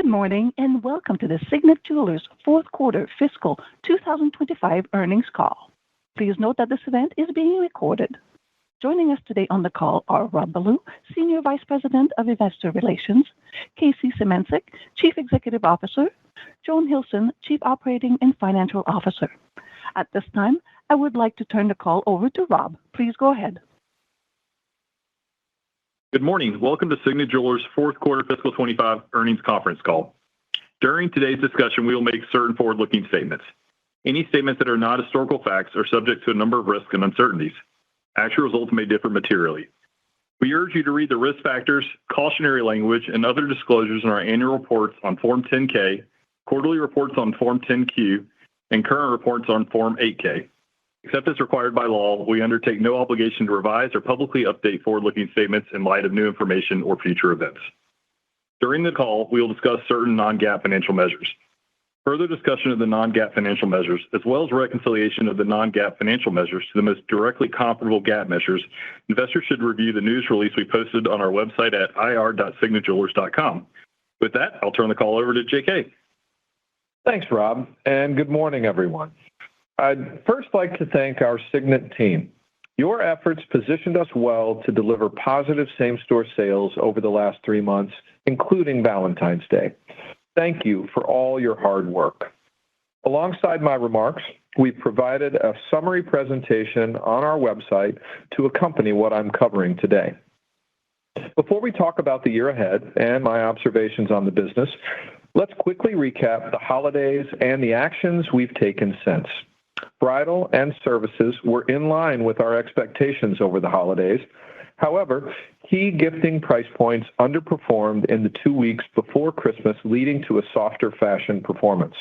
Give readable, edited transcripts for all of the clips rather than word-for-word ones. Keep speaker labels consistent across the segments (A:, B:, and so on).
A: Good morning and welcome to the Signet Jewelers fourth quarter fiscal 2025 earnings call. Please note that this event is being recorded. Joining us today on the call are Rob Ballew, Senior Vice President of Investor Relations, Casey Szymanczyk, Chief Executive Officer, Joan Hilson, Chief Operating and Financial Officer. At this time, I would like to turn the call over to Rob. Please go ahead.
B: Good morning. Welcome to Signet Jewelers' fourth quarter fiscal 25 earnings conference call. During today's discussion, we will make certain forward-looking statements. Any statements that are not historical facts are subject to a number of risks and uncertainties. Actual results may differ materially. We urge you to read the risk factors, cautionary language, and other disclosures in our annual reports on Form 10-K, quarterly reports on Form 10-Q, and current reports on Form 8-K. Except as required by law, we undertake no obligation to revise or publicly update forward-looking statements in light of new information or future events. During the call, we will discuss certain non-GAAP financial measures. Further discussion of the non-GAAP financial measures, as well as reconciliation of the non-GAAP financial measures to the most directly comparable GAAP measures, investors should review the news release we posted on our website at ir.signetjewelers.com. With that, I'll turn the call over to JK.
C: Thanks, Rob, and good morning, everyone. I'd first like to thank our Signet team. Your efforts positioned us well to deliver positive same-store sales over the last 3 months, including Valentine's Day. Thank you for all your hard work. Alongside my remarks, we've provided a summary presentation on our website to accompany what I'm covering today. Before we talk about the year ahead and my observations on the business, let's quickly recap the holidays and the actions we've taken since. Bridal and services were in line with our expectations over the holidays. However, key gifting price points underperformed in the 2 weeks before Christmas, leading to a softer fashion performance.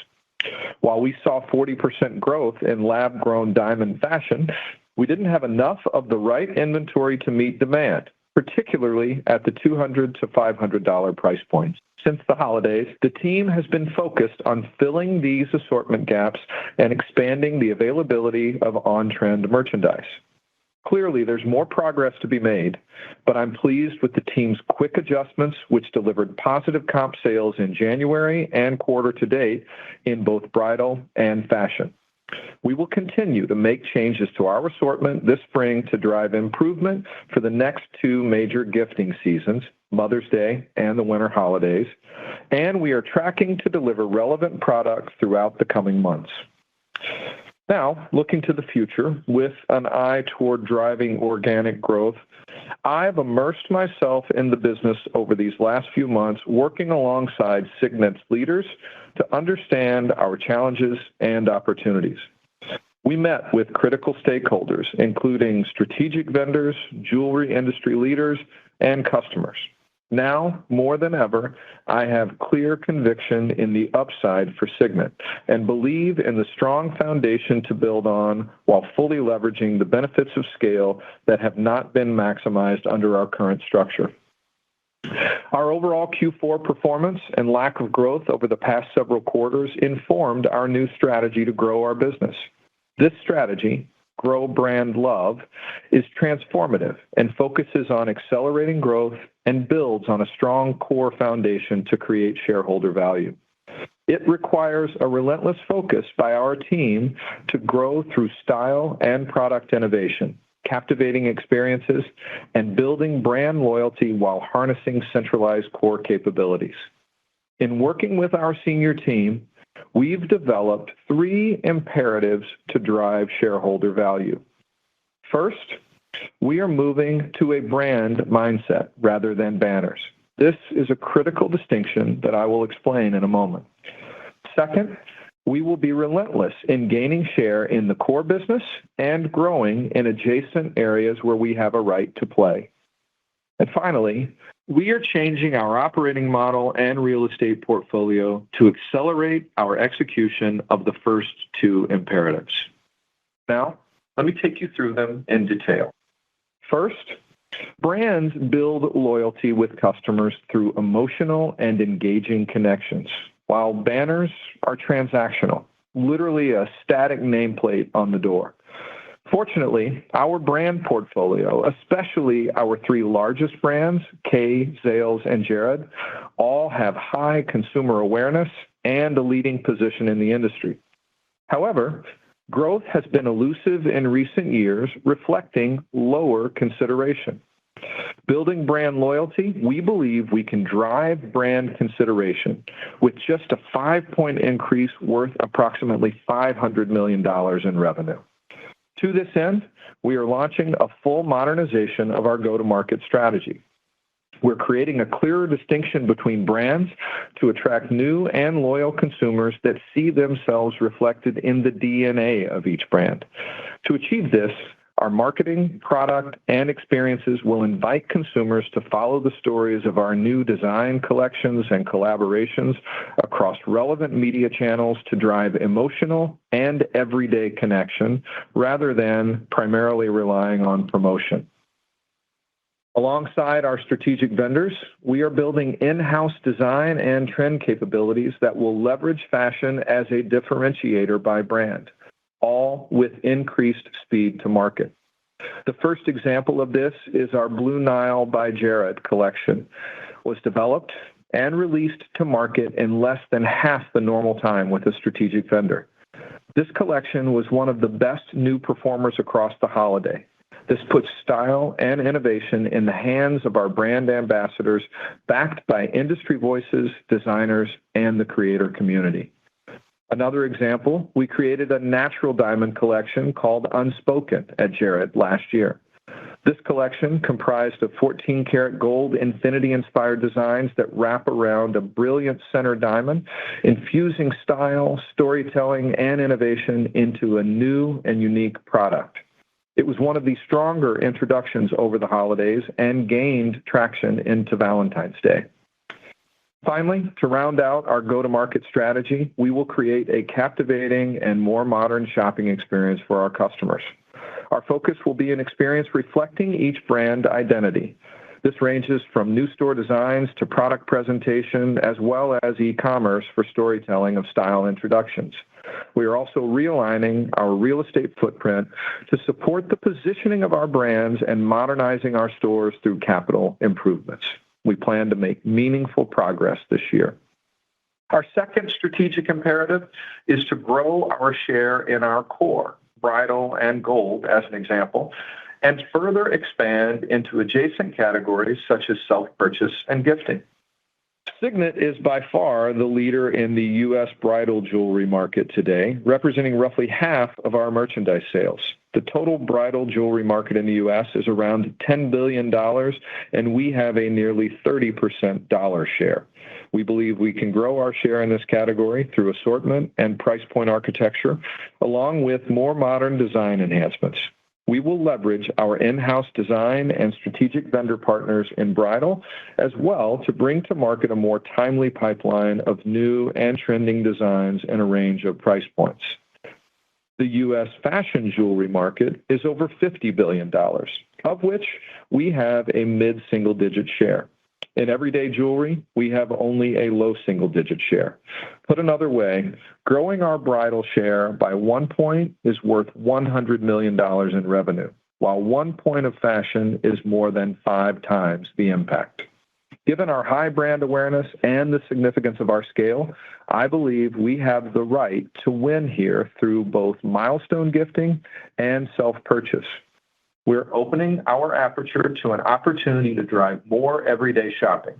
C: While we saw 40% growth in lab-grown diamond fashion, we didn't have enough of the right inventory to meet demand, particularly at the $200 to $500 price points. Since the holidays, the team has been focused on filling these assortment gaps and expanding the availability of on-trend merchandise. Clearly, there's more progress to be made, but I'm pleased with the team's quick adjustments, which delivered positive comp sales in January and quarter to date in both bridal and fashion. We will continue to make changes to our assortment this spring to drive improvement for the next 2 major gifting seasons, Mother's Day and the winter holidays, and we are tracking to deliver relevant products throughout the coming months. Now, looking to the future with an eye toward driving organic growth, I've immersed myself in the business over these last few months, working alongside Signet's leaders to understand our challenges and opportunities. We met with critical stakeholders, including strategic vendors, jewelry industry leaders, and customers. Now, more than ever, I have clear conviction in the upside for Signet and believe in the strong foundation to build on while fully leveraging the benefits of scale that have not been maximized under our current structure. Our overall Q4 performance and lack of growth over the past several quarters informed our new strategy to grow our business. This strategy, Grow Brand Love, is transformative and focuses on accelerating growth and builds on a strong core foundation to create shareholder value. It requires a relentless focus by our team to grow through style and product innovation, captivating experiences, and building brand loyalty while harnessing centralized core capabilities. In working with our senior team, we've developed 3 imperatives to drive shareholder value. First, we are moving to a brand mindset rather than banners. This is a critical distinction that I will explain in a moment. Second, we will be relentless in gaining share in the core business and growing in adjacent areas where we have a right to play. And finally, we are changing our operating model and real estate portfolio to accelerate our execution of the first 2 imperatives. Now, let me take you through them in detail. First, brands build loyalty with customers through emotional and engaging connections, while banners are transactional, literally a static nameplate on the door. Fortunately, our brand portfolio, especially our three largest brands, Kay, Zales, and Jared, all have high consumer awareness and a leading position in the industry. However, growth has been elusive in recent years, reflecting lower consideration. Building brand loyalty, we believe we can drive brand consideration with just a 5-point increase worth approximately $500 million in revenue. To this end, we are launching a full modernization of our go-to-market strategy. We're creating a clearer distinction between brands to attract new and loyal consumers that see themselves reflected in the DNA of each brand. To achieve this, our marketing, product, and experiences will invite consumers to follow the stories of our new design collections and collaborations across relevant media channels to drive emotional and everyday connection rather than primarily relying on promotion. Alongside our strategic vendors, we are building in-house design and trend capabilities that will leverage fashion as a differentiator by brand, all with increased speed to market. The first example of this is our Blue Nile by Jared collection. Was developed and released to market in less than half the normal time with a strategic vendor. This collection was one of the best new performers across the holiday. This puts style and innovation in the hands of our brand ambassadors, backed by industry voices, designers, and the creator community. Another example, we created a natural diamond collection called Unspoken at Jared last year. This collection comprised of 14-karat gold infinity-inspired designs that wrap around a brilliant center diamond, infusing style, storytelling, and innovation into a new and unique product. It was one of the stronger introductions over the holidays and gained traction into Valentine's Day. Finally, to round out our go-to-market strategy, we will create a captivating and more modern shopping experience for our customers. Our focus will be an experience reflecting each brand identity. This ranges from new store designs to product presentation, as well as e-commerce for storytelling of style introductions. We are also realigning our real estate footprint to support the positioning of our brands and modernizing our stores through capital improvements. We plan to make meaningful progress this year. Our second strategic imperative is to grow our share in our core, bridal and gold as an example, and further expand into adjacent categories such as self-purchase and gifting. Signet is by far the leader in the U.S. bridal jewelry market today, representing roughly half of our merchandise sales. The total bridal jewelry market in the U.S. is around $10 billion, and we have a nearly 30% dollar share. We believe we can grow our share in this category through assortment and price point architecture, along with more modern design enhancements. We will leverage our in-house design and strategic vendor partners in bridal, as well to bring to market a more timely pipeline of new and trending designs in a range of price points. The U.S. fashion jewelry market is over $50 billion, of which we have a mid-single-digit share. In everyday jewelry, we have only a low single-digit share. Put another way, growing our bridal share by 1 point is worth $100 million in revenue, while 1 point of fashion is more than 5 times the impact. Given our high brand awareness and the significance of our scale, I believe we have the right to win here through both milestone gifting and self-purchase. We're opening our aperture to an opportunity to drive more everyday shopping,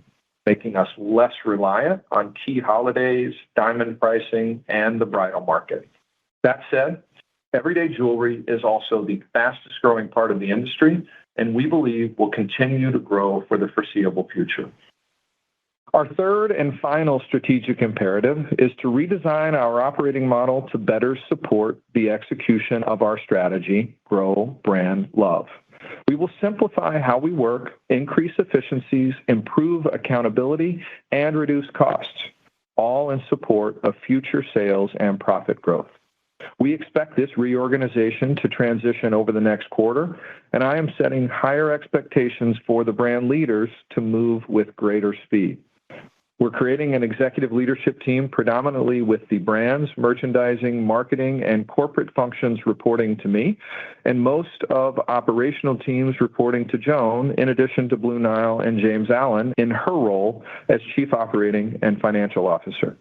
C: making us less reliant on key holidays, diamond pricing, and the bridal market. That said, everyday jewelry is also the fastest growing part of the industry, and we believe will continue to grow for the foreseeable future. Our third and final strategic imperative is to redesign our operating model to better support the execution of our strategy, Grow Brand Love. We will simplify how we work, increase efficiencies, improve accountability, and reduce costs, all in support of future sales and profit growth. We expect this reorganization to transition over the next quarter, and I am setting higher expectations for the brand leaders to move with greater speed. We're creating an executive leadership team predominantly with the brands, merchandising, marketing, and corporate functions reporting to me, and most of operational teams reporting to Joan, in addition to Blue Nile and James Allen in her role as Chief Operating and Financial Officer.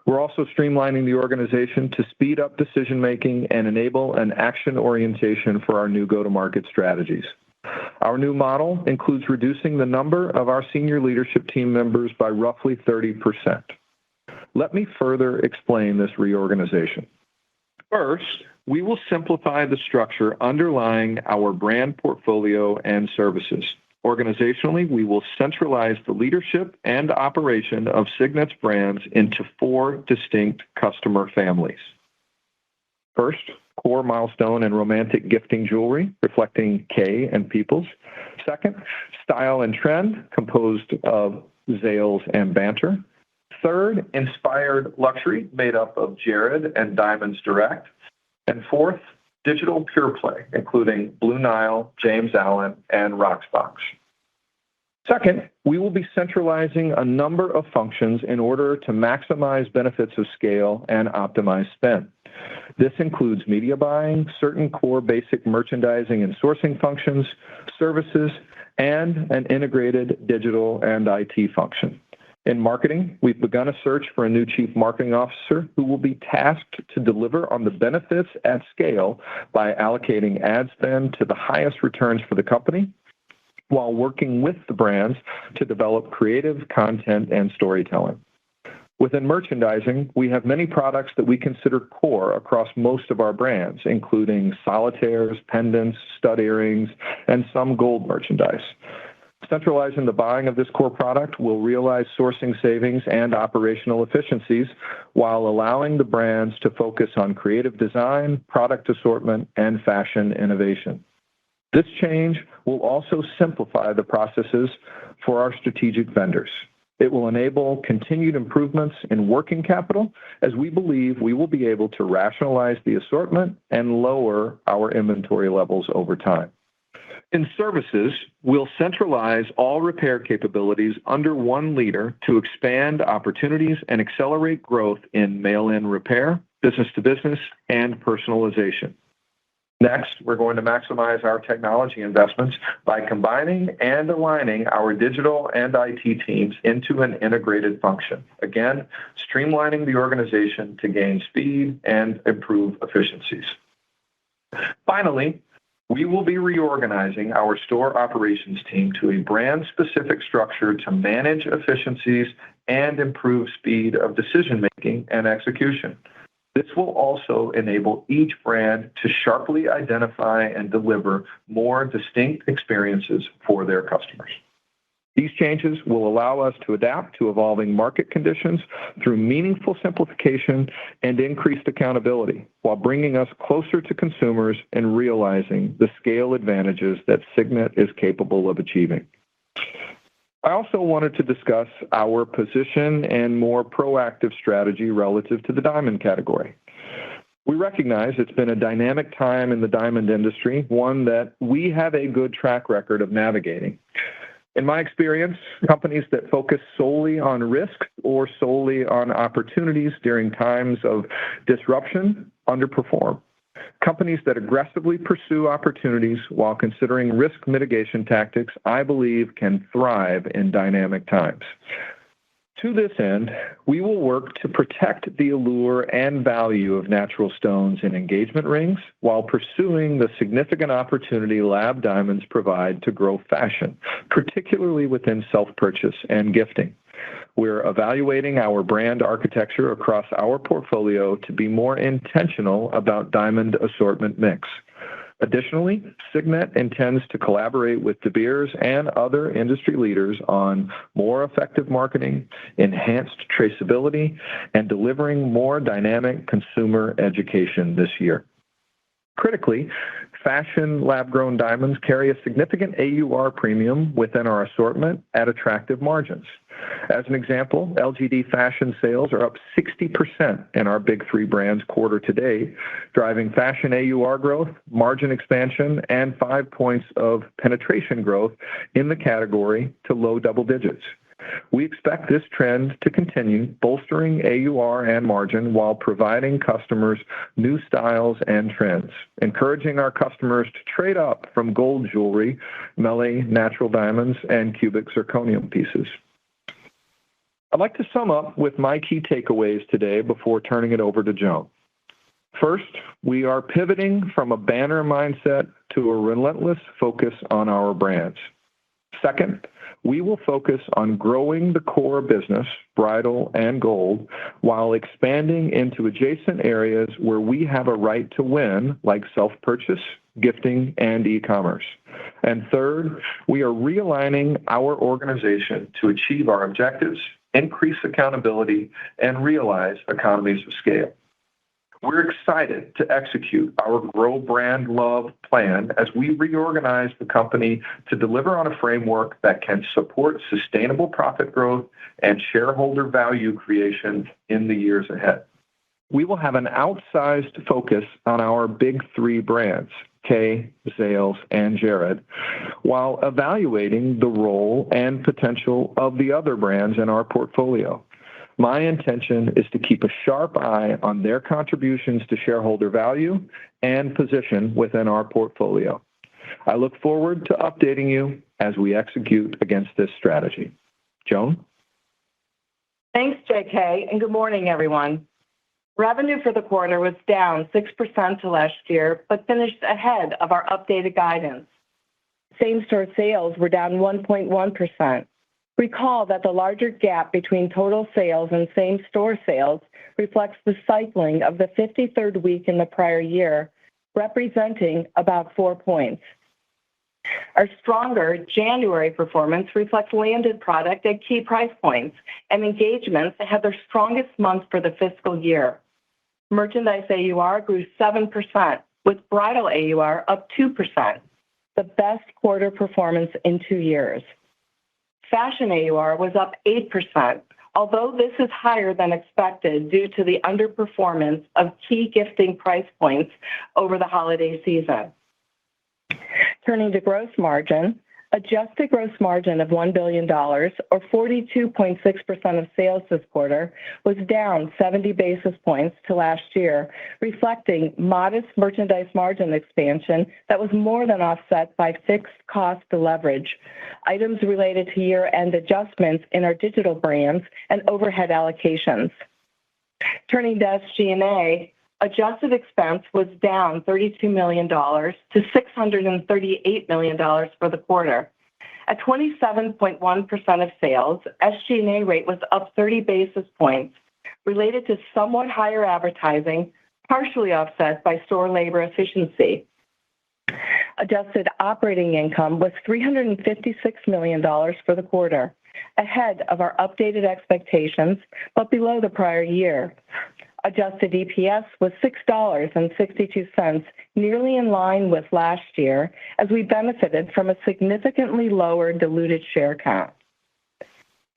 C: We're also streamlining the organization to speed up decision-making and enable an action orientation for our new go-to-market strategies. Our new model includes reducing the number of our senior leadership team members by roughly 30%. Let me further explain this reorganization. First, we will simplify the structure underlying our brand portfolio and services. Organizationally, we will centralize the leadership and operation of Signet's brands into 4 distinct customer families. First, core milestone and romantic gifting jewelry, reflecting K and Peoples. Second, style and trend, composed of Zales and Banter. Third, inspired luxury, made up of Jared and Diamonds Direct. And fourth, digital pure play, including Blue Nile, James Allen, and Roxbox. Second, we will be centralizing a number of functions in order to maximize benefits of scale and optimize spend. This includes media buying, certain core basic merchandising and sourcing functions, services, and an integrated digital and IT function. In marketing, we've begun a search for a new chief marketing officer who will be tasked to deliver on the benefits at scale by allocating ad spend to the highest returns for the company, while working with the brands to develop creative content and storytelling. Within merchandising, we have many products that we consider core across most of our brands, including solitaires, pendants, stud earrings, and some gold merchandise. Centralizing the buying of this core product will realize sourcing savings and operational efficiencies while allowing the brands to focus on creative design, product assortment, and fashion innovation. This change will also simplify the processes for our strategic vendors. It will enable continued improvements in working capital, as we believe we will be able to rationalize the assortment and lower our inventory levels over time. In services, we'll centralize all repair capabilities under one leader to expand opportunities and accelerate growth in mail-in repair, business-to-business, and personalization. Next, we're going to maximize our technology investments by combining and aligning our digital and IT teams into an integrated function. Again, streamlining the organization to gain speed and improve efficiencies. Finally, we will be reorganizing our store operations team to a brand-specific structure to manage efficiencies and improve speed of decision-making and execution. This will also enable each brand to sharply identify and deliver more distinct experiences for their customers. These changes will allow us to adapt to evolving market conditions through meaningful simplification and increased accountability, while bringing us closer to consumers and realizing the scale advantages that Signet is capable of achieving. I also wanted to discuss our position and more proactive strategy relative to the diamond category. We recognize it's been a dynamic time in the diamond industry, one that we have a good track record of navigating. In my experience, companies that focus solely on risk or solely on opportunities during times of disruption underperform. Companies that aggressively pursue opportunities while considering risk mitigation tactics, I believe, can thrive in dynamic times. To this end, we will work to protect the allure and value of natural stones in engagement rings while pursuing the significant opportunity lab diamonds provide to grow fashion, particularly within self-purchase and gifting. We're evaluating our brand architecture across our portfolio to be more intentional about diamond assortment mix. Additionally, Signet intends to collaborate with De Beers and other industry leaders on more effective marketing, enhanced traceability, and delivering more dynamic consumer education this year. Critically, fashion lab-grown diamonds carry a significant AUR premium within our assortment at attractive margins. As an example, LGD fashion sales are up 60% in our big three brands quarter to date, driving fashion AUR growth, margin expansion, and 5 points of penetration growth in the category to low double digits. We expect this trend to continue, bolstering AUR and margin while providing customers new styles and trends, encouraging our customers to trade up from gold jewelry, Melee natural diamonds, and cubic zirconium pieces. I'd like to sum up with my key takeaways today before turning it over to Joan. First, we are pivoting from a banner mindset to a relentless focus on our brands. Second, we will focus on growing the core business, bridal and gold, while expanding into adjacent areas where we have a right to win, like self-purchase, gifting, and e-commerce. And third, we are realigning our organization to achieve our objectives, increase accountability, and realize economies of scale. We're excited to execute our Grow Brand Love plan as we reorganize the company to deliver on a framework that can support sustainable profit growth and shareholder value creation in the years ahead. We will have an outsized focus on our big three brands, Kay, Zales, and Jared, while evaluating the role and potential of the other brands in our portfolio. My intention is to keep a sharp eye on their contributions to shareholder value and position within our portfolio. I look forward to updating you as we execute against this strategy. Joan?
D: Thanks, JK, and good morning, everyone. Revenue for the quarter was down 6% to last year, but finished ahead of our updated guidance. Same-store sales were down 1.1%. Recall that the larger gap between total sales and same-store sales reflects the cycling of the 53rd week in the prior year, representing about 4 points. Our stronger January performance reflects landed product at key price points and engagements that had their strongest month for the fiscal year. Merchandise AUR grew 7%, with bridal AUR up 2%, the best quarter performance in 2 years. Fashion AUR was up 8%, although this is higher than expected due to the underperformance of key gifting price points over the holiday season. Turning to gross margin, adjusted gross margin of $1 billion, or 42.6% of sales this quarter, was down 70 basis points to last year, reflecting modest merchandise margin expansion that was more than offset by fixed cost leverage, items related to year-end adjustments in our digital brands, and overhead allocations. Turning to SG&A, adjusted expense was down $32 million to $638 million for the quarter. At 27.1% of sales, SG&A rate was up 30 basis points, related to somewhat higher advertising, partially offset by store labor efficiency. Adjusted operating income was $356 million for the quarter, ahead of our updated expectations, but below the prior year. Adjusted EPS was $6.62, nearly in line with last year, as we benefited from a significantly lower diluted share count.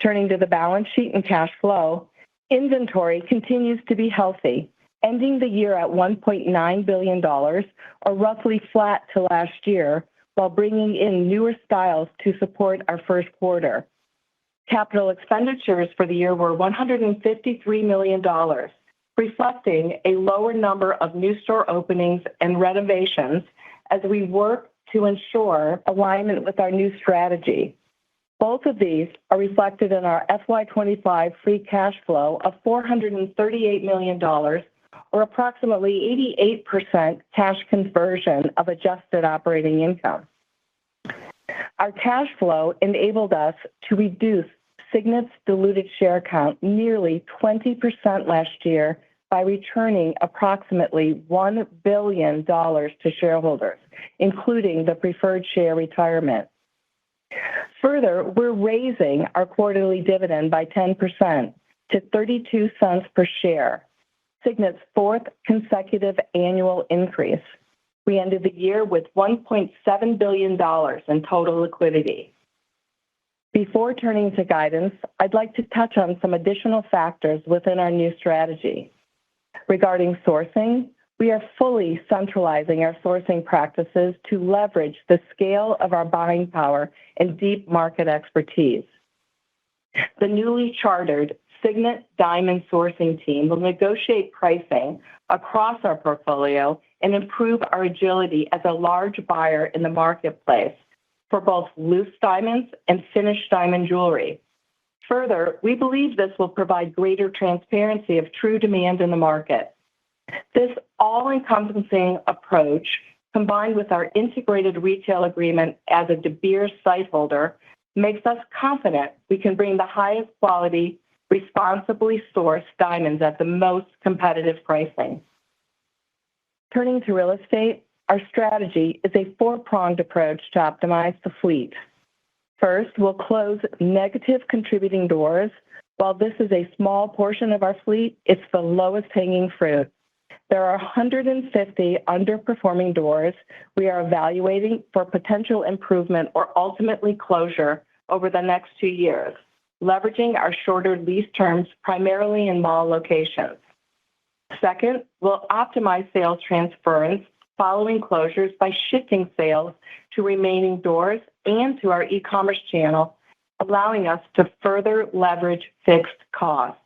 D: Turning to the balance sheet and cash flow, inventory continues to be healthy, ending the year at $1.9 billion, or roughly flat to last year, while bringing in newer styles to support our first quarter. Capital expenditures for the year were $153 million, reflecting a lower number of new store openings and renovations as we work to ensure alignment with our new strategy. Both of these are reflected in our FY25 free cash flow of $438 million, or approximately 88% cash conversion of adjusted operating income. Our cash flow enabled us to reduce Signet's diluted share count nearly 20% last year by returning approximately $1 billion to shareholders, including the preferred share retirement. Further, we're raising our quarterly dividend by 10% to 32 cents per share, Signet's fourth consecutive annual increase. We ended the year with $1.7 billion in total liquidity. Before turning to guidance, I'd like to touch on some additional factors within our new strategy. Regarding sourcing, we are fully centralizing our sourcing practices to leverage the scale of our buying power and deep market expertise. The newly chartered Signet Diamond Sourcing Team will negotiate pricing across our portfolio and improve our agility as a large buyer in the marketplace for both loose diamonds and finished diamond jewelry. Further, we believe this will provide greater transparency of true demand in the market. This all-encompassing approach, combined with our integrated retail agreement as a De Beers site holder, makes us confident we can bring the highest quality, responsibly sourced diamonds at the most competitive pricing. Turning to real estate, our strategy is a four-pronged approach to optimize the fleet. First, we'll close negative contributing doors. While this is a small portion of our fleet, it's the lowest hanging fruit. There are 150 underperforming doors we are evaluating for potential improvement or ultimately closure over the next 2 years, leveraging our shorter lease terms primarily in mall locations. Second, we'll optimize sales transference following closures by shifting sales to remaining doors and to our e-commerce channel, allowing us to further leverage fixed costs.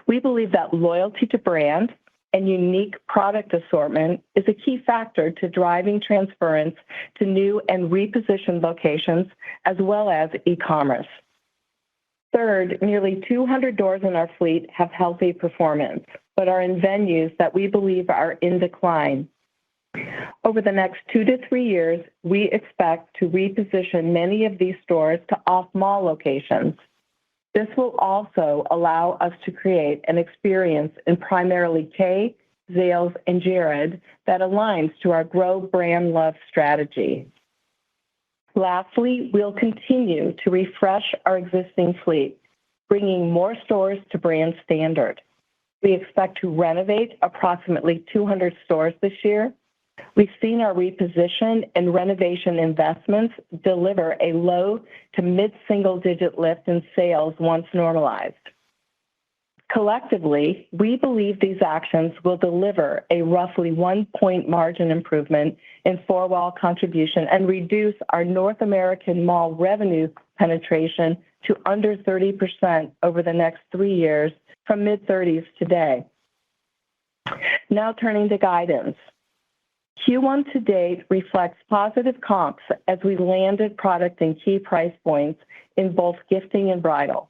D: We believe that loyalty to brand and unique product assortment is a key factor to driving transference to new and repositioned locations as well as e-commerce. Third, nearly 200 doors in our fleet have healthy performance, but are in venues that we believe are in decline. Over the next 2 to 3 years, we expect to reposition many of these stores to off-mall locations. This will also allow us to create an experience in primarily Kay, Zales, and Jared that aligns to our Grow Brand Love strategy. Lastly, we'll continue to refresh our existing fleet, bringing more stores to brand standard. We expect to renovate approximately 200 stores this year. We've seen our reposition and renovation investments deliver a low to mid-single-digit lift in sales once normalized. Collectively, we believe these actions will deliver a roughly 1-point margin improvement in four-wall contribution and reduce our North American mall revenue penetration to under 30% over the next 3 years from mid-30s today. Now turning to guidance. Q1 to date reflects positive comps as we landed product in key price points in both gifting and bridal.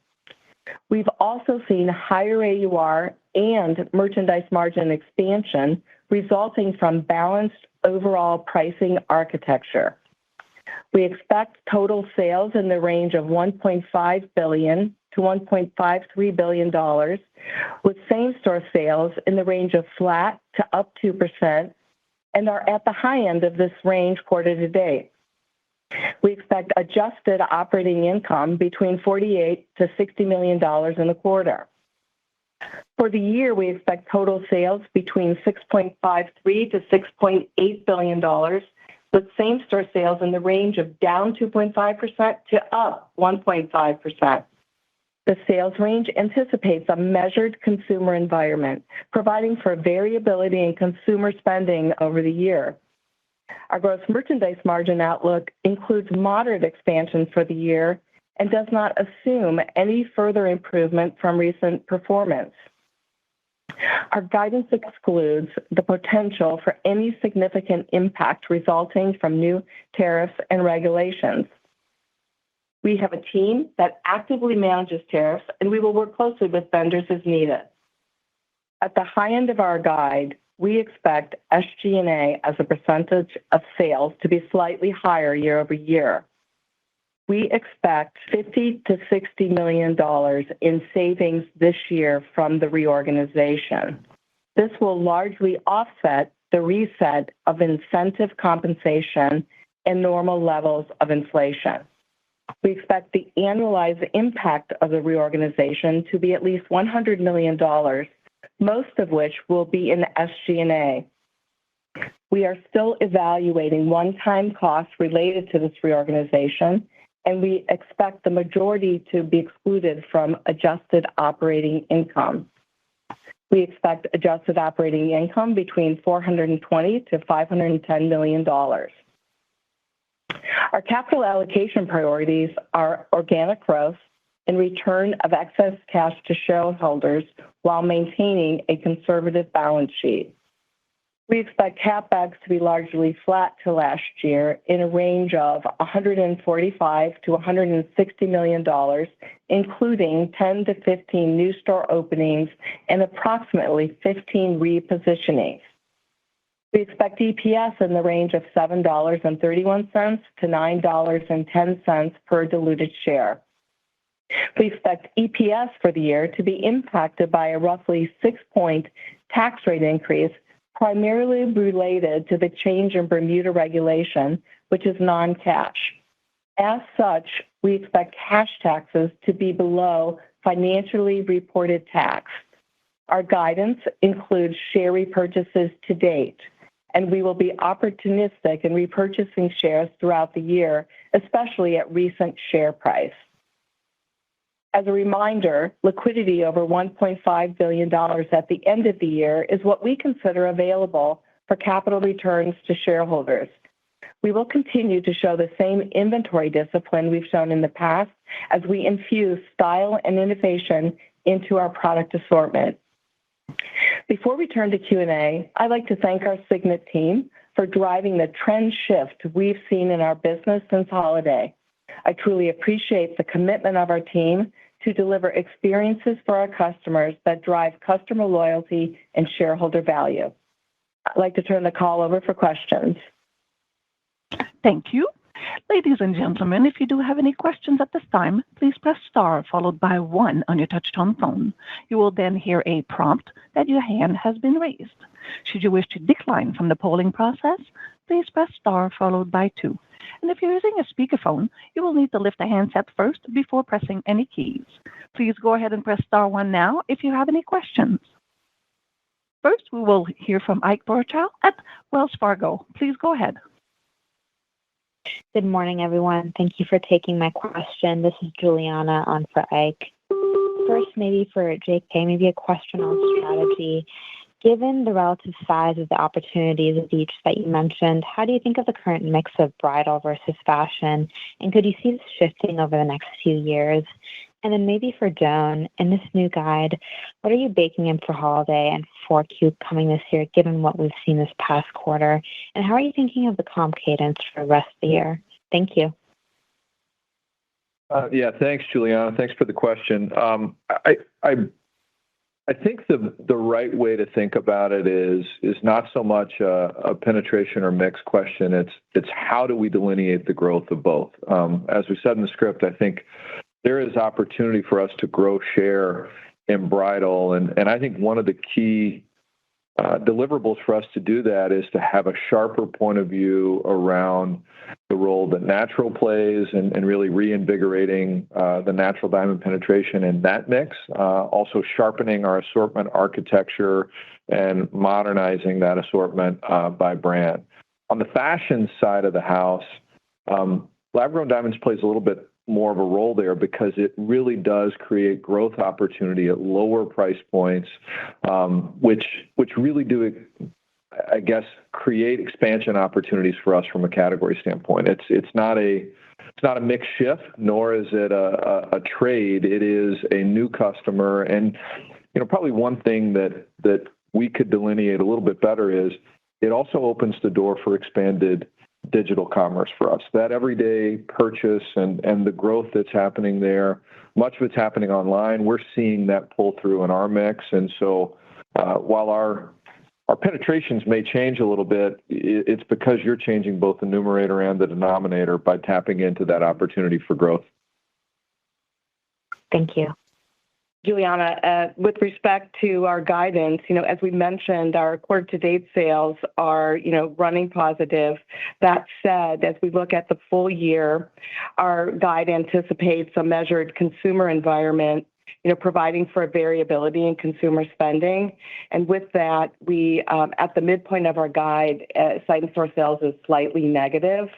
D: We've also seen higher AUR and merchandise margin expansion resulting from balanced overall pricing architecture. We expect total sales in the range of $1.5 billion to $1.53 billion, with same-store sales in the range of flat to up 2%, and are at the high end of this range quarter to date. We expect adjusted operating income between $48 to $60 million in the quarter. For the year, we expect total sales between $6.53 to $6.8 billion, with same-store sales in the range of down 2.5% to up 1.5%. The sales range anticipates a measured consumer environment, providing for variability in consumer spending over the year. Our gross merchandise margin outlook includes moderate expansion for the year and does not assume any further improvement from recent performance. Our guidance excludes the potential for any significant impact resulting from new tariffs and regulations. We have a team that actively manages tariffs, and we will work closely with vendors as needed. At the high end of our guide, we expect SG&A as a percentage of sales to be slightly higher year over year. We expect $50 to $60 million in savings this year from the reorganization. This will largely offset the reset of incentive compensation and normal levels of inflation. We expect the annualized impact of the reorganization to be at least $100 million, most of which will be in SG&A. We are still evaluating one-time costs related to this reorganization, and we expect the majority to be excluded from adjusted operating income. We expect adjusted operating income between $420 to $510 million. Our capital allocation priorities are organic growth, and return of excess cash to shareholders while maintaining a conservative balance sheet. We expect CapEx to be largely flat to last year in a range of $145 to $160 million, including 10 to 15 new store openings and approximately 15 repositionings. We expect EPS in the range of $7.31 to $9.10 per diluted share. We expect EPS for the year to be impacted by a roughly 6-point tax rate increase, primarily related to the change in Bermuda regulation, which is non-cash. As such, we expect cash taxes to be below financially reported tax. Our guidance includes share repurchases to date, and we will be opportunistic in repurchasing shares throughout the year, especially at recent share price. As a reminder, liquidity over $1.5 billion at the end of the year is what we consider available for capital returns to shareholders. We will continue to show the same inventory discipline we've shown in the past as we infuse style and innovation into our product assortment. Before we turn to Q&A, I'd like to thank our Signet team for driving the trend shift we've seen in our business since holiday. I truly appreciate the commitment of our team to deliver experiences for our customers that drive customer loyalty and shareholder value. I'd like to turn the call over for questions.
A: Thank you. Ladies and gentlemen, if you do have any questions at this time, please press star followed by 1 on your touch-tone phone. You will then hear a prompt that your hand has been raised. Should you wish to decline from the polling process, please press star followed by 2. And if you're using a speakerphone, you will need to lift the handset first before pressing any keys. Please go ahead and press star 1 now if you have any questions. First, we will hear from Ike Boruchow at Wells Fargo. Please go ahead.
E: Good morning, everyone. Thank you for taking my question. This is Juliana on for Ike. First, maybe for JK, maybe a question on strategy. Given the relative size of the opportunities of each that you mentioned, how do you think of the current mix of bridal versus fashion? And could you see this shifting over the next few years? And then maybe for Joan, in this new guide, what are you baking in for holiday and 4Q coming this year, given what we've seen this past quarter? And how are you thinking of the comp cadence for the rest of the year? Thank you.
C: Thanks, Juliana. Thanks for the question. I think the right way to think about it is not so much a penetration or mix question. It's how do we delineate the growth of both? As we said in the script, I think there is opportunity for us to grow share in bridal, and I think one of the key deliverables for us to do that is to have a sharper point of view around the role that natural plays and really reinvigorating the natural diamond penetration in that mix, also sharpening our assortment architecture and modernizing that assortment by brand. On the fashion side of the house, lab-grown diamonds plays a little bit more of a role there because it really does create growth opportunity at lower price points, which really do, I guess, create expansion opportunities for us from a category standpoint. It's not a mix shift, nor is it a trade. It is a new customer, and probably one thing that we could delineate a little bit better is it also opens the door for expanded digital commerce for us. That everyday purchase and the growth that's happening there, much of it's happening online. We're seeing that pull through in our mix, and so while our penetrations may change a little bit, it's because you're changing both the numerator and the denominator by tapping into that opportunity for growth.
E: Thank you.
D: Juliana, with respect to our guidance, as we mentioned, our quarter-to-date sales are, running positive. That said, as we look at the full year, our guide anticipates a measured consumer environment, providing for a variability in consumer spending. And with that, we, at the midpoint of our guide, same-store sales is slightly negative.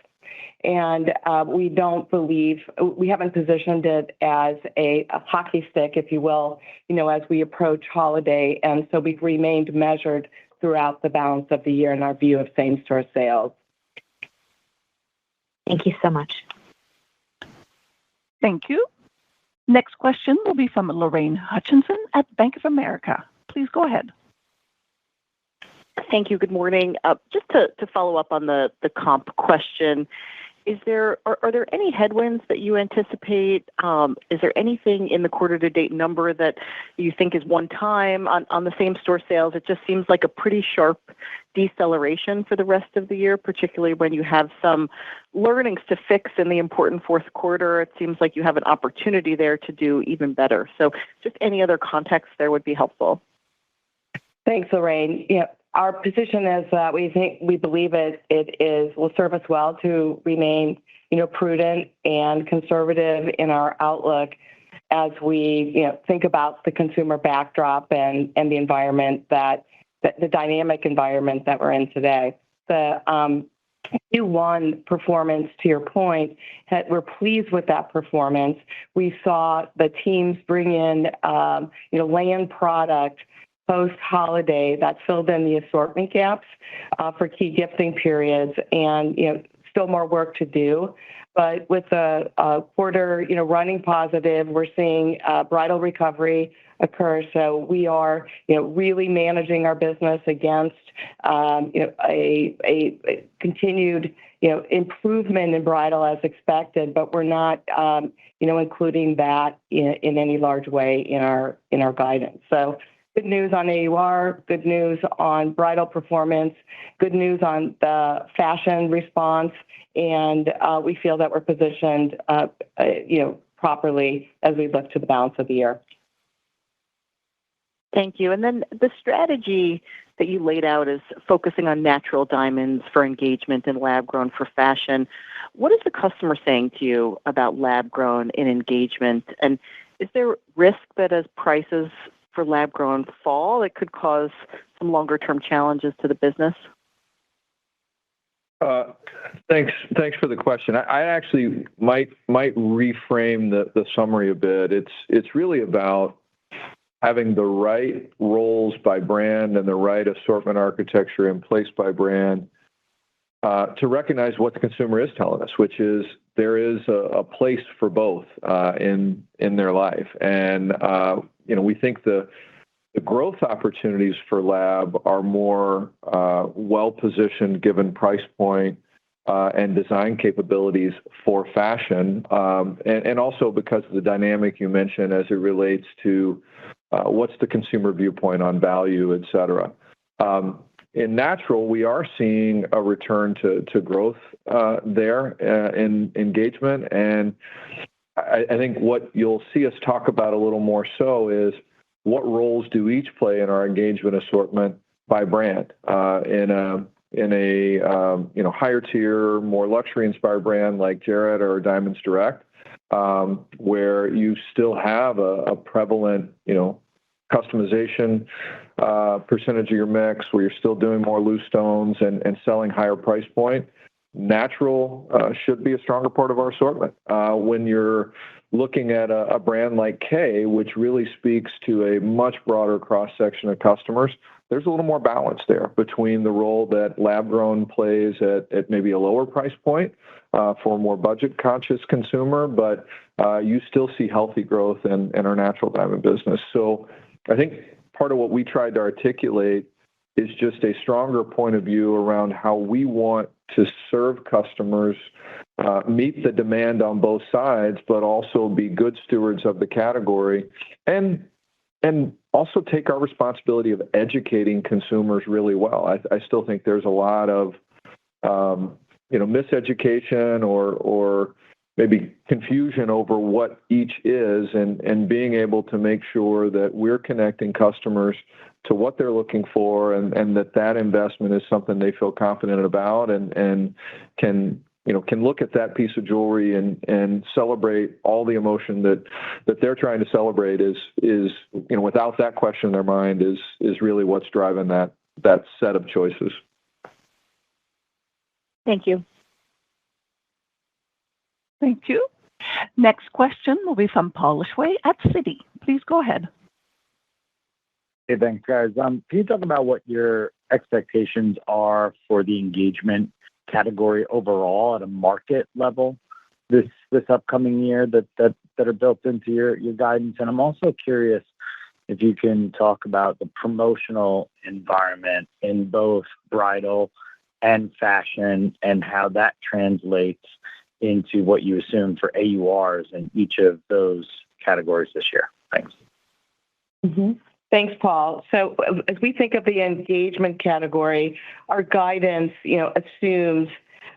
D: And we haven't positioned it as a hockey stick, if you will, as we approach holiday. And so we've remained measured throughout the balance of the year in our view of same-store sales.
E: Thank you so much.
A: Thank you. Next question will be from Lorraine Hutchinson at Bank of America. Please go ahead.
F: Thank you. Good morning. Just to follow up on the comp question, are there any headwinds that you anticipate? Is there anything in the quarter-to-date number that you think is one time on the same-store sales? It just seems like a pretty sharp deceleration for the rest of the year, particularly when you have some learnings to fix in the important fourth quarter. It seems like you have an opportunity there to do even better. So just any other context there would be helpful.
D: Thanks, Lorraine. Yeah, our position is that we believe it will serve us well to remain, prudent and conservative in our outlook as we, think about the consumer backdrop and the environment the dynamic environment that we're in today. The Q1 performance, to your point, we're pleased with that performance. We saw the teams bring in, land product post-holiday that filled in the assortment gaps for key gifting periods, and still more work to do. But with the quarter, running positive, we're seeing bridal recovery occur. So we are, really managing our business against, a continued, improvement in bridal as expected, but we're not, including that in any large way in our guidance. So good news on AUR, good news on bridal performance, good news on the fashion response, and we feel that we're positioned, properly as we look to the balance of the year.
F: Thank you. And then the strategy that you laid out is focusing on natural diamonds for engagement and lab-grown for fashion. What is the customer saying to you about lab-grown in engagement? And is there risk that as prices for lab-grown fall, it could cause some longer-term challenges to the business?
C: Thanks for the question. I actually might reframe the summary a bit. It's really about having the right roles by brand and the right assortment architecture in place by brand to recognize what the consumer is telling us, which is there is a place for both in their life. And we think the growth opportunities for lab are more well-positioned given price point and design capabilities for fashion, and also because of the dynamic you mentioned as it relates to what's the consumer viewpoint on value, et cetera. In natural, we are seeing a return to growth there in engagement, and I think what you'll see us talk about a little more so is what roles do each play in our engagement assortment by brand. In a higher tier, more luxury-inspired brand like Jared or Diamonds Direct, where you still have a prevalent, customization percentage of your mix, where you're still doing more loose stones and selling higher price point. Natural should be a stronger part of our assortment. When you're looking at a brand like Kay, which really speaks to a much broader cross-section of customers, there's a little more balance there between the role that lab-grown plays at maybe a lower price point for a more budget-conscious consumer, but you still see healthy growth in our natural diamond business. So I think part of what we tried to articulate is just a stronger point of view around how we want to serve customers, meet the demand on both sides, but also be good stewards of the category, and also take our responsibility of educating consumers really well. I still think there's a lot of miseducation or maybe confusion over what each is, and being able to make sure that we're connecting customers to what they're looking for, and that investment is something they feel confident about and can look at that piece of jewelry and celebrate all the emotion that they're trying to celebrate is without that question in their mind is really what's driving that set of choices.
F: Thank you.
A: Thank you. Next question will be from Paul Lejuez at Citi. Please go ahead.
G: Hey, thanks, guys. Can you talk about what your expectations are for the engagement category overall at a market level this upcoming year that that are built into your guidance? And I'm also curious if you can talk about the promotional environment in both bridal and fashion and how that translates into what you assume for AURs in each of those categories this year. Thanks.
D: Thanks, Paul. So as we think of the engagement category, our guidance, assumes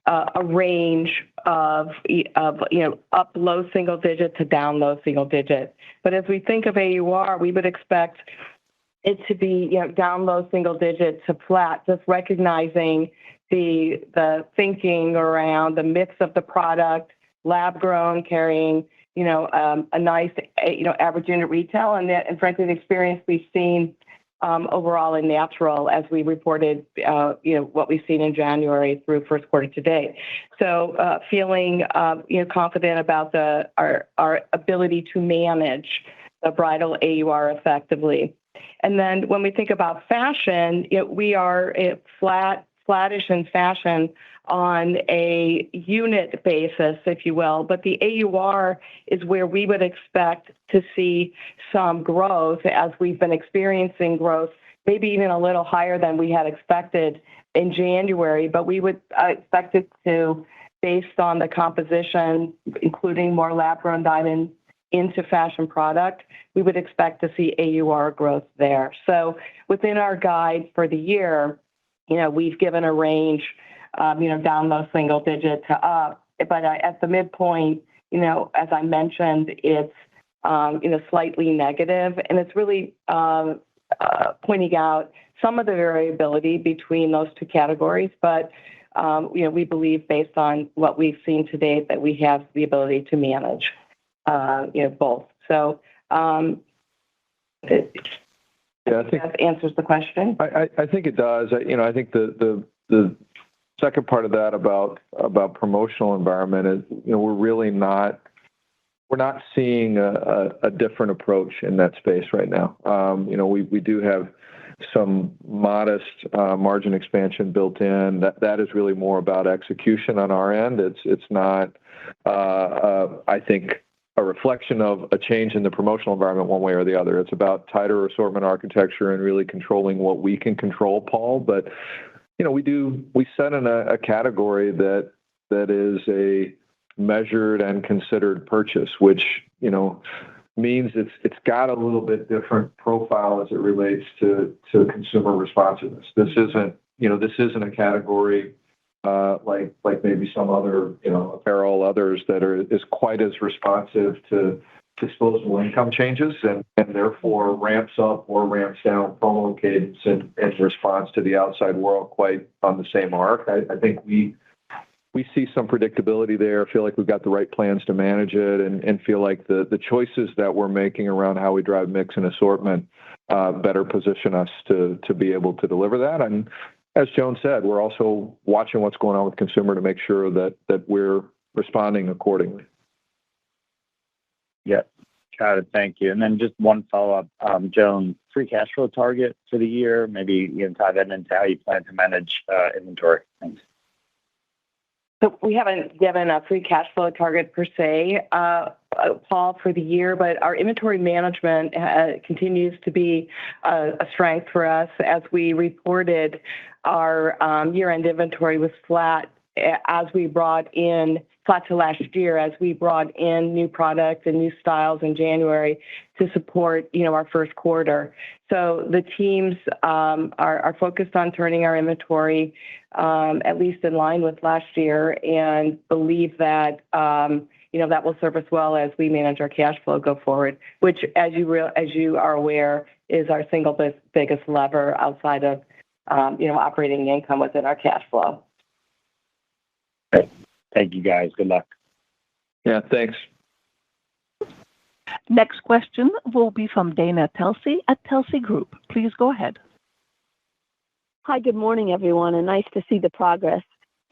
D: a range of up low single digit to down low single digit. But as we think of AUR, we would expect it to be down low single digit to flat, just recognizing the thinking around the mix of the product, lab grown, carrying a nice average unit retail, and frankly the experience we've seen overall in natural as we reported what we've seen in January through first quarter to date. So feeling confident about our ability to manage the bridal AUR effectively. And then when we think about fashion, we are flattish in fashion on a unit basis, if you will, but the AUR is where we would expect to see some growth as we've been experiencing growth, maybe even a little higher than we had expected in January, but we would expect it to, based on the composition, including more lab-grown diamond into fashion product, we would expect to see AUR growth there. So within our guide for the year, we've given a range, down low single digit to up, but at the midpoint, as I mentioned, it's, slightly negative, and it's really pointing out some of the variability between those two categories, but, we believe based on what we've seen to date that we have the ability to manage, both. So,
C: Yeah, I think
D: that answers the question.
C: I think it does. I think the second part of that about promotional environment is we're not seeing a different approach in that space right now. We do have some modest margin expansion built in. That is really more about execution on our end. It's not I think a reflection of a change in the promotional environment one way or the other. It's about tighter assortment architecture and really controlling what we can control, Paul. But we set in a category that is a measured and considered purchase, which means it's got a little bit different profile as it relates to consumer responsiveness. This isn't a category like maybe some other apparel, others that is quite as responsive to disposable income changes and therefore ramps up or ramps down promo cadence in response to the outside world quite on the same arc. I think we see some predictability there, feel like we've got the right plans to manage it, and feel like the choices that we're making around how we drive mix and assortment better position us to be able to deliver that. And as Joan said, we're also watching what's going on with consumer to make sure that we're responding accordingly.
G: Yeah, got it. Thank you. And then just one follow-up, Joan, free cash flow target for the year, maybe you can tie that into how you plan to manage inventory. Thanks.
D: So we haven't given a free cash flow target per se, Paul, for the year, but our inventory management continues to be a strength for us. As we reported, our year-end inventory was flat flat to last year as we brought in new products and new styles in January to support, our first quarter. So the teams are focused on turning our inventory at least in line with last year, and believe that that will serve us well as we manage our cash flow go forward, which, as you are aware, is our single biggest lever outside of operating income within our cash flow.
G: Great. Thank you, guys. Good luck.
C: Yeah, thanks.
A: Next question will be from Dana Telsey at Telsey Group. Please go ahead.
H: Hi, good morning, everyone, and nice to see the progress.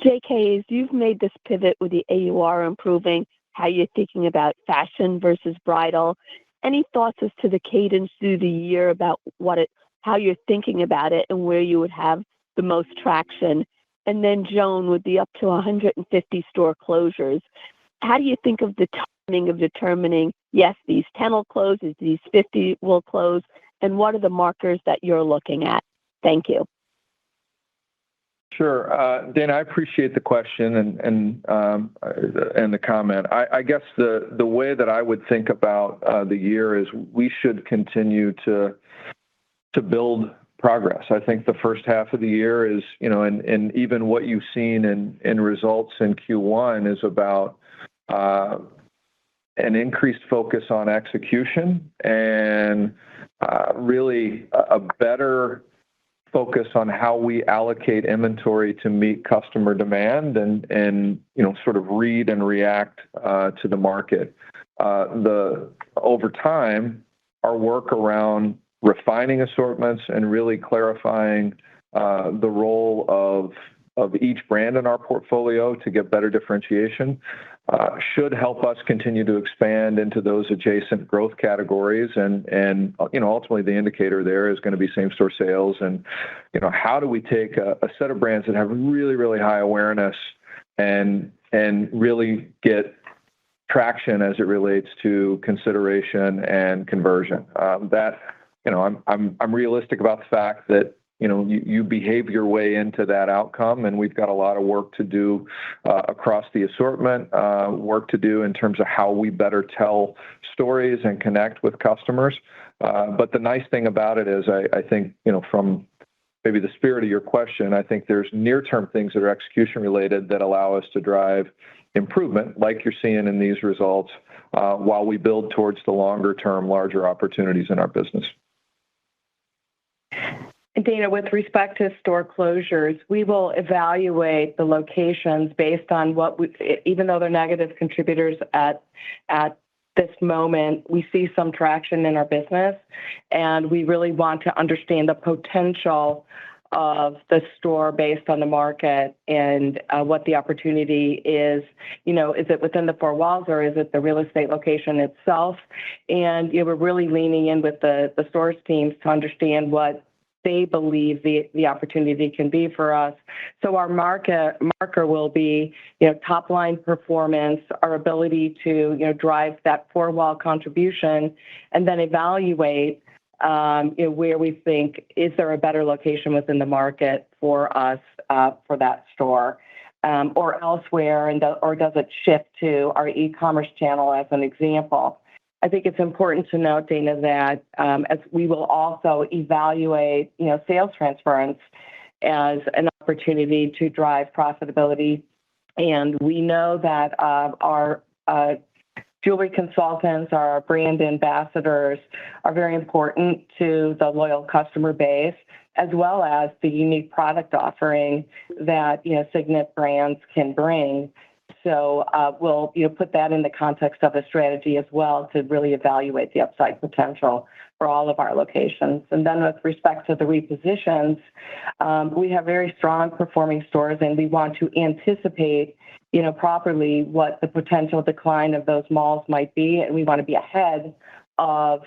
H: JK, as you've made this pivot with the AUR improving, how you're thinking about fashion versus bridal, any thoughts as to the cadence through the year about how you're thinking about it and where you would have the most traction? And then, Joan, with the up to 150 store closures, how do you think of the timing of determining yes, these 10 will close, these 50 will close, and what are the markers that you're looking at? Thank you.
C: Sure. Dana, I appreciate the question and the comment. I guess the way that I would think about the year is we should continue to build progress. I think the first half of the year is, and even what you've seen in results in Q1 is about an increased focus on execution and really a better focus on how we allocate inventory to meet customer demand and sort of read and react to the market. Over time, our work around refining assortments and really clarifying the role of each brand in our portfolio to get better differentiation should help us continue to expand into those adjacent growth categories. And ultimately the indicator there is going to be same-store sales. And, how do we take a set of brands that have really, really high awareness and really get traction as it relates to consideration and conversion? I'm realistic about the fact that you behave your way into that outcome, and we've got a lot of work to do across the assortment, work to do in terms of how we better tell stories and connect with customers. But the nice thing about it is I think, from maybe the spirit of your question, I think there's near-term things that are execution-related that allow us to drive improvement, like you're seeing in these results, while we build towards the longer-term, larger opportunities in our business.
D: Dana, with respect to store closures, we will evaluate the locations based on even though they're negative contributors at this moment, we see some traction in our business, and we really want to understand the potential of the store based on the market and what the opportunity is. Is it within the four walls or is it the real estate location itself? And we're really leaning in with the stores teams to understand what they believe the opportunity can be for us. So our marker will be, top line performance, our ability to, drive that four-wall contribution, and then evaluate, where we think, is there a better location within the market for us for that store or elsewhere, or does it shift to our e-commerce channel as an example? I think it's important to note, Dana, that as we will also evaluate, sales transference as an opportunity to drive profitability. And we know that our jewelry consultants, our brand ambassadors are very important to the loyal customer base, as well as the unique product offering that, Signet brands can bring. So we'll put that in the context of a strategy as well to really evaluate the upside potential for all of our locations. And then with respect to the repositions, we have very strong performing stores, and we want to anticipate, properly what the potential decline of those malls might be, and we want to be ahead of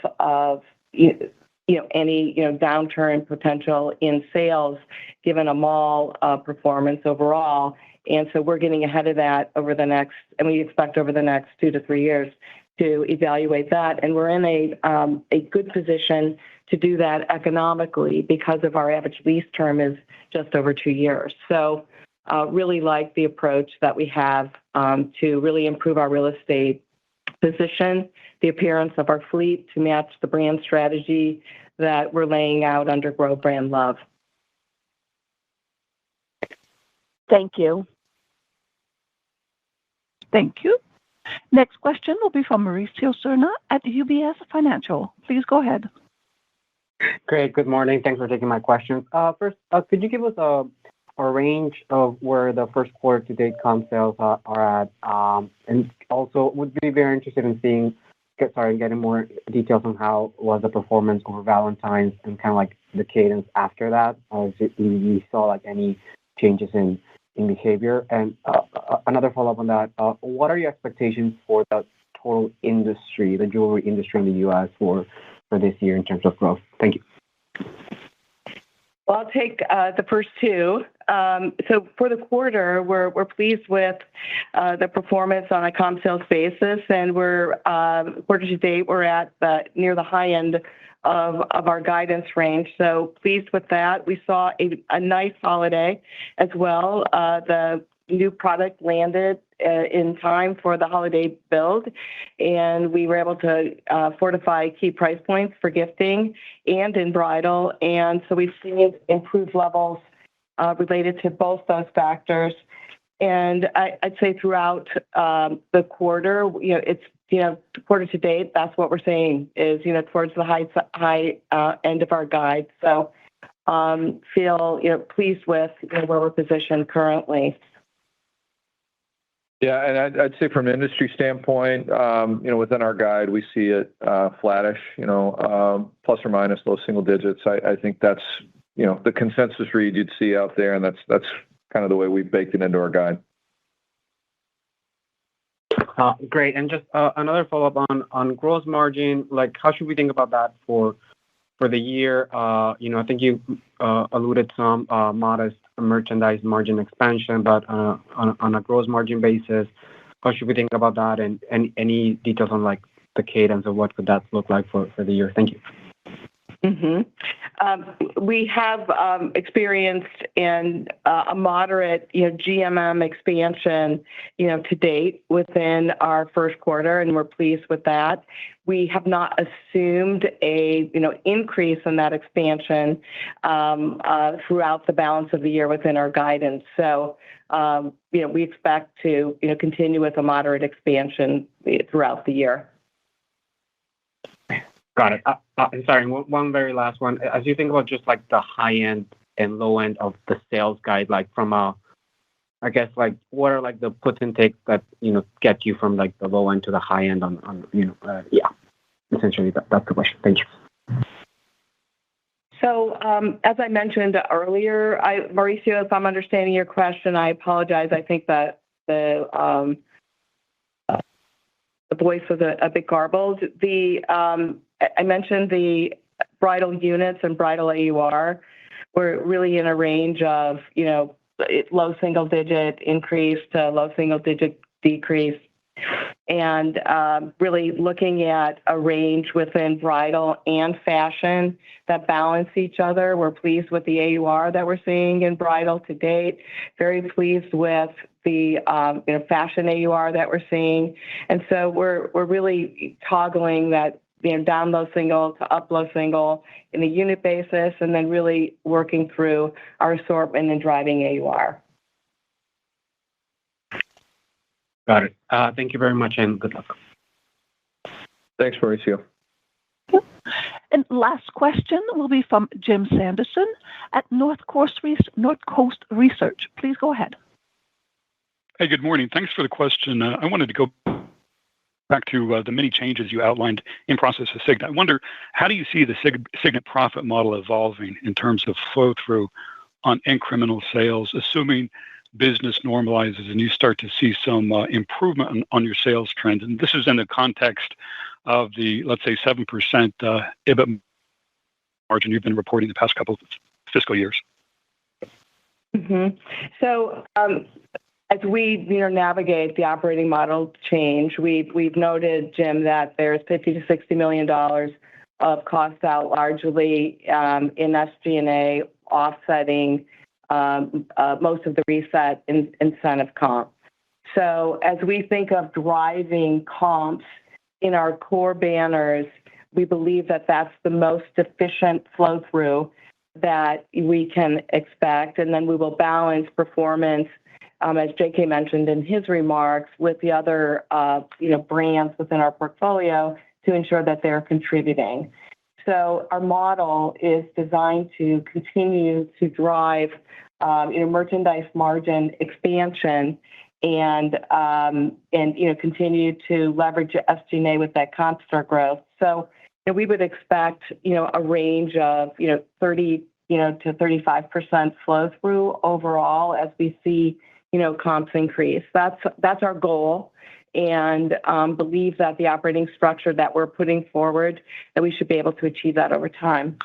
D: any downturn potential in sales given a mall performance overall. And so we're getting ahead of that and we expect over the next 2 to 3 years to evaluate that. And we're in a good position to do that economically because of our average lease term is just over 2 years. So really like the approach that we have to really improve our real estate position, the appearance of our fleet to match the brand strategy that we're laying out under Grow Brand Love.
H: Thank you.
A: Thank you. Next question will be from Mauricio Serna at UBS Financial. Please go ahead.
I: Great. Good morning. Thanks for taking my questions. First, could you give us a range of where the first quarter to date comp sales are at? And also would be very interested in getting more details on how was the performance over Valentine's and kind of like the cadence after that. You saw like any changes in behavior? And another follow-up on that, what are your expectations for the total industry, the jewelry industry in the U.S. for this year in terms of growth? Thank you.
D: Well, I'll take the first two. So for the quarter, we're pleased with the performance on a comp sales basis, and we're quarter to date, we're at near the high end of our guidance range. So pleased with that. We saw a nice holiday as well. The new product landed in time for the holiday build, and we were able to fortify key price points for gifting and in bridal. And so we've seen improved levels related to both those factors. And I'd say throughout the quarter, it's quarter to date, that's what we're seeing is towards the high end of our guide. So feel pleased with where we're positioned currently.
C: Yeah, and I'd say from an industry standpoint, within our guide, we see it flattish, plus or minus low single digits. I think that's the consensus read you'd see out there, and that's kind of the way we've baked it into our guide.
I: Great. And just another follow-up on gross margin, like how should we think about that for the year? I think you alluded some modest merchandise margin expansion, but on a gross margin basis, how should we think about that? And any details on like the cadence of what could that look like for the year? Thank you.
D: We have experienced in a moderate, GMM expansion, to date within our first quarter, and we're pleased with that. We have not assumed a, increase in that expansion throughout the balance of the year within our guidance. So, we expect to, continue with a moderate expansion throughout the year.
I: Got it. Sorry, one very last one. As you think about just like the high end and low end of the sales guide, like from I guess like what are like the puts and takes that get you from like the low end to the high end on essentially that's the question. Thank you.
D: So as I mentioned earlier, Mauricio, if I'm understanding your question, I apologize. I think that the voice was a bit garbled. I mentioned the bridal units and bridal AUR were really in a range of, low single digit increase to low single digit decrease. And really looking at a range within bridal and fashion that balance each other. We're pleased with the AUR that we're seeing in bridal to date. Very pleased with the fashion AUR that we're seeing. And so we're really toggling that down low single to up low single in a unit basis, and then really working through our assortment and driving AUR.
I: Got it. Thank you very much, and good luck.
C: Thanks, Mauricio.
A: And last question will be from Jim Sanderson at North Coast Research. Please go ahead.
J: Hey, good morning. Thanks for the question. I wanted to go back to the many changes you outlined in process of Signet. I wonder, how do you see the Signet profit model evolving in terms of flow-through on incremental sales, assuming business normalizes and you start to see some improvement on your sales trends? And this is in the context of the, let's say, 7% EBIT margin you've been reporting the past couple of fiscal years.
D: So as we navigate the operating model change, we've noted, Jim, that there's $50 to $60 million of costs out largely in SG&A, offsetting most of the reset incentive comp. So as we think of driving comps in our core banners, we believe that that's the most efficient flow through that we can expect, and then we will balance performance, as JK mentioned in his remarks, with the other brands within our portfolio to ensure that they're contributing. So our model is designed to continue to drive merchandise margin expansion and continue to leverage SG&A with that comp store growth. So we would expect a range of 30 to 35% flow through overall as we see comps increase. That's our goal, and believe that the operating structure that we're putting forward, that we should be able to achieve that over time.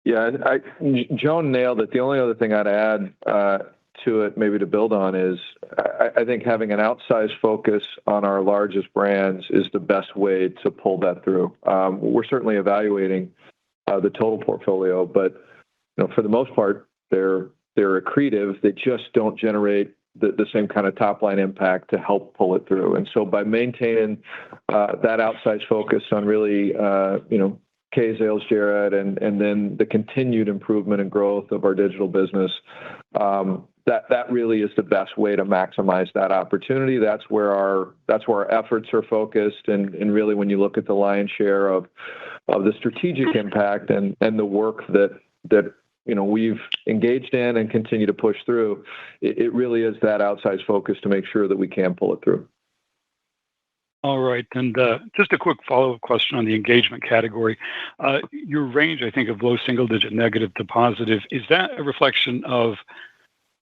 C: Yeah, Joan nailed it. The only other thing I'd add to it, maybe to build on, is I think having an outsized focus on our largest brands is the best way to pull that through. We're certainly evaluating the total portfolio, but for the most part, they're accretive. They just don't generate the same kind of top line impact to help pull it through. And so by maintaining that outsized focus on really Kay, Zales, Jared, and then the continued improvement and growth of our digital business, that really is the best way to maximize that opportunity. That's where our efforts are focused, and really when you look at the lion's share of the strategic impact and the work that we've engaged in and continue to push through, it really is that outsized focus to make sure that we can pull it through.
J: All right. And just a quick follow-up question on the engagement category. Your range, I think, of low single-digit negative to positive, is that a reflection of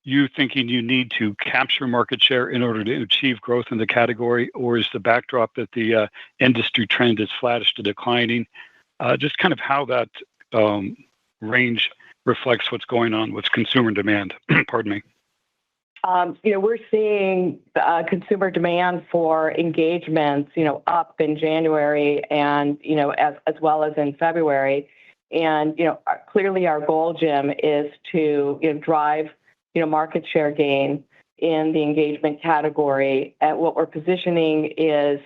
J: you thinking you need to capture market share in order to achieve growth in the category, or is the backdrop that the industry trend is flattish to declining? Just kind of how that range reflects what's going on with consumer demand. Pardon me.
D: We're seeing consumer demand for engagements, up in January and, as well as in February. And, clearly our goal, Jim, is to drive, market share gain in the engagement category. And what we're positioning is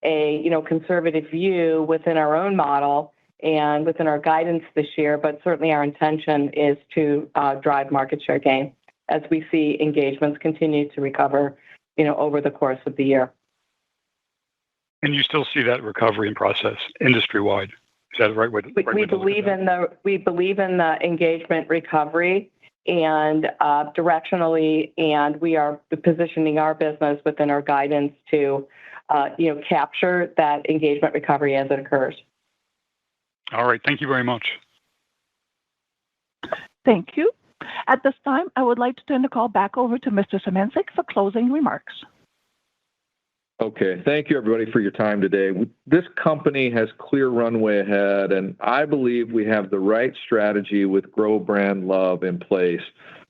D: a, conservative view within our own model and within our guidance this year, but certainly our intention is to drive market share gain as we see engagements continue to recover, over the course of the year.
J: And you still see that recovery in process industry-wide. Is that the right way to
D: we believe in the engagement recovery and directionally, and we are positioning our business within our guidance to, capture that engagement recovery as it occurs.
J: All right. Thank you very much.
A: Thank you. At this time, I would like to turn the call back over to Mr. Symancyk for closing remarks.
C: Okay. Thank you, everybody, for your time today. This company has clear runway ahead, and I believe we have the right strategy with Grow Brand Love in place,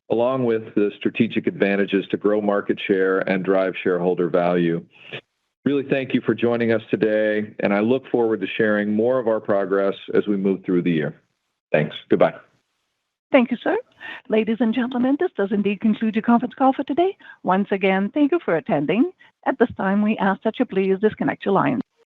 C: along with the strategic advantages to grow market share and drive shareholder value. Really thank you for joining us today, and I look forward to sharing more of our progress as we move through the year. Thanks. Goodbye.
A: Thank you, sir. Ladies and gentlemen, this does indeed conclude your conference call for today. Once again, thank you for attending. At this time, we ask that you please disconnect your lines.